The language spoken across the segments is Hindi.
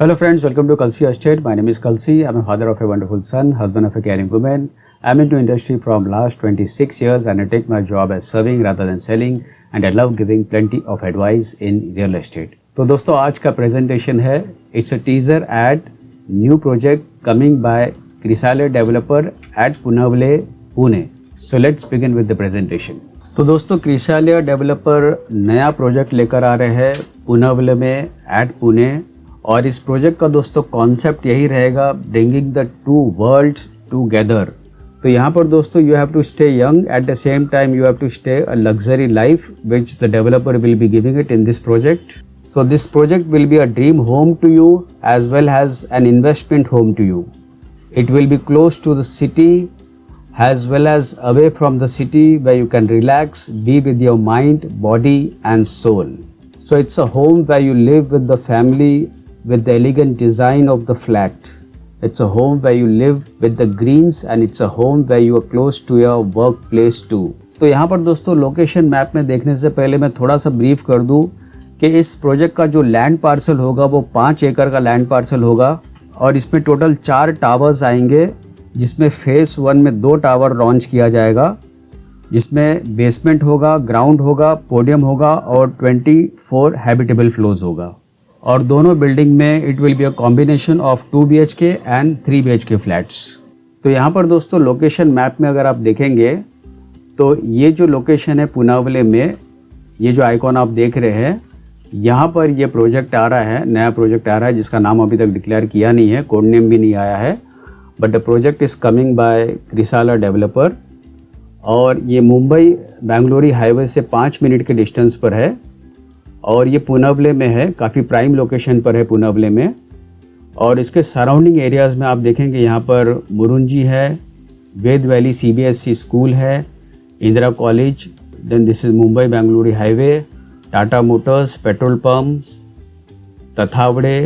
Hello friends, welcome to Kalsi Estate. My name is Kalsi. I'm a father of a wonderful son, husband of a caring woman. I'm into industry from last 26 years and I take my job as serving rather than selling and I love giving plenty of advice in real estate. तो दोस्तों आज का presentation है It's a teaser at new project coming by Crisalia Developer at Punavle, Pune. So let's begin with the presentation. तो दोस्तों क्रिसालिया डेवलपर नया प्रोजेक्ट लेकर आ रहे हैं पुनवले में एट पुणे और इस प्रोजेक्ट का दोस्तों कॉन्सेप्ट यही रहेगा bringing the two worlds together. तो यहाँ पर दोस्तों you have to stay young at the same time you have to stay a luxury life which the developer will be giving it in this project. So this project will be a dream home to you as well as an investment home to you. It will be close to the city as well as away from the city where you can relax, be with your mind, body and soul. So it's a home where you live with the family with the elegant design of the flat. It's a home where you live with the greens and it's a home where you are close to your workplace too. तो यहाँ पर दोस्तों लोकेशन मैप में देखने से पहले मैं थोड़ा सा ब्रीफ कर दूँ कि इस प्रोजेक्ट का जो लैंड पार्सल होगा वो 5 एकड़ का लैंड पार्सल होगा और इसमें टोटल 4 टावर्स आएंगे जिसमें फेस 1 में 2 टावर लॉन्च किया जाएगा जिसमें बेसमेंट होगा, ग्राउंड होगा, पोडियम होगा और 24 हैबिटेबल फ्लोर्स होगा और दोनों बिल्डिंग में it will be a combination of 2 BHK and 3 BHK flats. तो यहाँ पर दोस्तों लोकेशन मैप में अगर आप देखेंगे तो ये जो लोकेशन है पुनावले में, ये जो आइकॉन आप देख रहे हैं यहाँ पर ये प्रोजेक्ट आ रहा है, नया प्रोजेक्ट आ रहा है जिसका नाम अभी तक डिक्लेयर किया नहीं है, कोड नेम भी नहीं आया है, but the project is coming by Krisala developer और ये मुंबई बेंगलोरी हाईवे से 5 मिनट के डिस्टेंस पर है और ये पुनवले में है, काफ़ी प्राइम लोकेशन पर है पुनवले में। और इसके सराउंडिंग एरियाज़ में आप देखेंगे यहाँ पर मुरुंजी है, वेद वैली CBSE स्कूल है, Indira college, then this is Mumbai Bangalore highway, Tata Motors, petrol pumps, Tathawade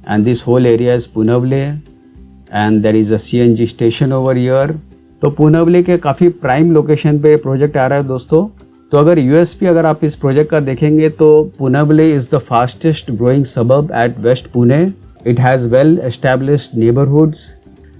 and this whole area is Punawale and there is a CNG station over here. तो पुनवले के काफ़ी प्राइम लोकेशन पे प्रोजेक्ट आ रहा है दोस्तों। तो अगर USP अगर आप इस प्रोजेक्ट का देखेंगे तो Punawale is the fastest growing suburb at west Pune. It has well established neighbourhoods,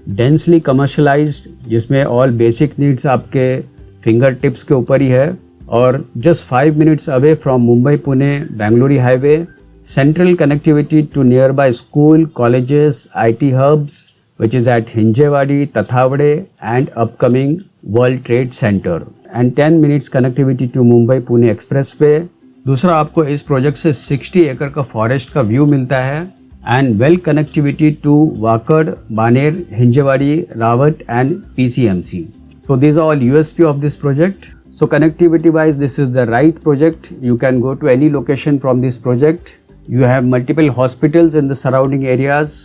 densely commercialised जिसमें ऑल बेसिक नीड्स आपके फिंगर टिप्स के ऊपर ही है और just 5 minutes away from Mumbai Pune Bangalore highway, central connectivity to near by school, colleges, IT hubs which is at Hinjewadi, Tathawade and upcoming World Trade Center and 10 minutes connectivity to Mumbai Pune Expressway। दूसरा आपको इस प्रोजेक्ट से 60 एकड़ का फॉरेस्ट का व्यू मिलता है and well connectivity to Wakad, Baner, Hinjewadi, Ravet and PCMC। So these are all USP of this project. So connectivity wise this is the right project. You can go to any location from this project. You have multiple hospitals in the surrounding areas,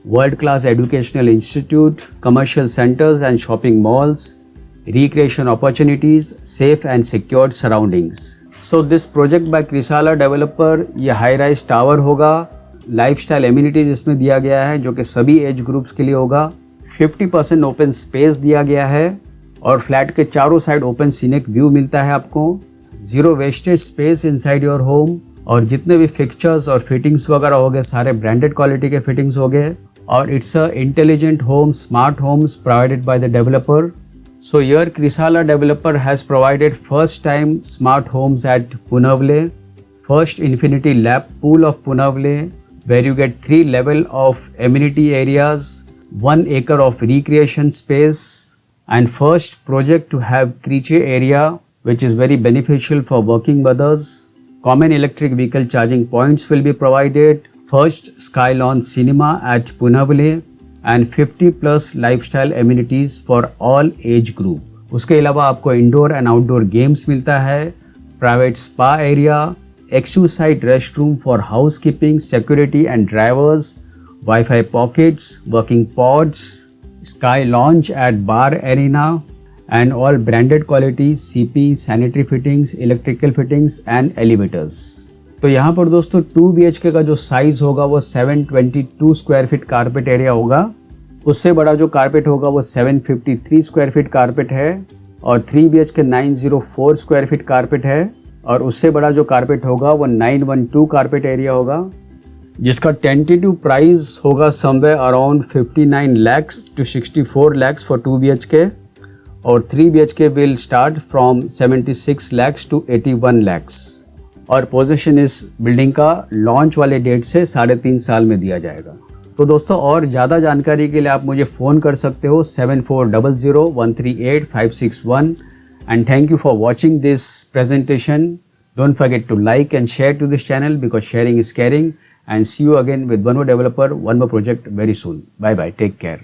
world-class educational institute, commercial centers and shopping malls, recreation opportunities, safe and secured surroundings. So this project by Crisalia Developer ये high-rise tower होगा, lifestyle amenities इसमें दिया गया है जो कि सभी एज ग्रुप्स के लिए होगा, 50% ओपन स्पेस दिया गया है और फ्लैट के चारों साइड ओपन सीनिक व्यू मिलता है आपको, zero wastage space inside your home और जितने भी फिक्चर्स और फिटिंग्स वगैरह हो गए सारे ब्रांडेड क्वालिटी के फिटिंग्स हो गए और it's a intelligent home, smart homes provided by the developer. So here Krisala developer has provided first time smart homes at Punawale, first infinity lap pool of Punawale where you get 3 level of amenity areas, 1 acre of recreation space and first project to have creche area which is very beneficial for working mothers. Common electric vehicle charging points will be provided. First Skylon Cinema at Punavale and 50+ lifestyle amenities for all age group. उसके अलावा आपको इंडोर एंड आउटडोर गेम्स मिलता है, private spa area, exercise restroom for house keeping, security and drivers, wifi pockets, working pods, sky launch eight bar arena and all branded quality CP, sanitary fittings, electrical fittings and elevators। तो यहाँ पर दोस्तों 2 BHK का जो साइज होगा वो 722 स्क्वायर फीट कारपेट एरिया होगा, उससे बड़ा जो कारपेट होगा वो 753 स्क्वायर फीट कारपेट है और 3 BHK 904 स्क्वायर फीट कारपेट है और उससे बड़ा जो कारपेट होगा वो 912 कारपेट एरिया होगा। जिसका टेंटेटिव प्राइस होगा somewhere around 59 lakhs to 64 lakhs for 2 BHK और 3 BHK will start from 76 lakhs to 81 lakhs और पोजीशन इस बिल्डिंग का लॉन्च वाले डेट से 3.5 साल में दिया जाएगा। तो दोस्तों और ज़्यादा जानकारी के लिए आप मुझे फ़ोन कर सकते हो 7400138561 and thank you for watching this presentation. Don't forget to like and share to this channel because sharing is caring and see you again with one more developer, one more project very soon. Bye bye. Take care.